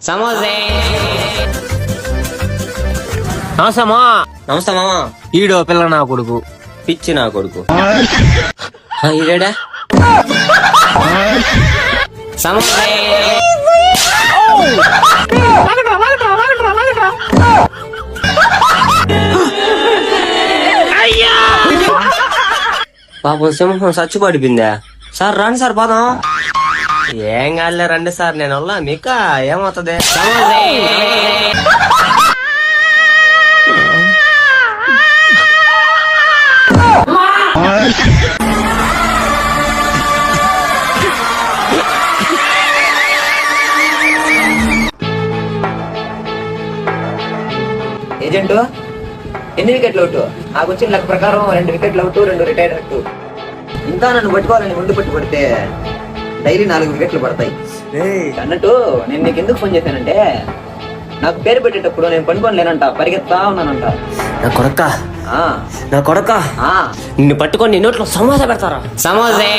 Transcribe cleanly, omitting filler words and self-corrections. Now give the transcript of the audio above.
సమోసే. నమస్తే మా. నమస్తే మామా. ఈడో పిల్ల నా కొడుకు. పిచ్చి నా కొడుకు. ఇదేడా సమోసే. పాపం సింహం చచ్చి పడిపోయిందా? సార్ రండి సార్ పోదాం. ఏం కాదులే రండి సార్, నేను వల్ల మీక ఏమవుతుంది. ఏజెంట్ ఎన్ని వికెట్లు అవుట్? నాకు వచ్చిన లెక్క ప్రకారం 2 వికెట్లు అవుట్, 2 రిటైర్ అవుట్. ఇంకా నన్ను పట్టుకోవాలని ముందు పట్టు పడితే డైలీ 4 వికెట్లు పడతాయి. అన్నట్టు నేను నీకు ఎందుకు ఫోన్ చేశానంటే, నాకు పేరు పెట్టేటప్పుడు నేను పనుకోలేనంట, పరిగెత్తా ఉన్నానంట. నా కొడక నిన్ను పట్టుకొని నీ నోట్లో సమోసా పెడతారా? సమోసే.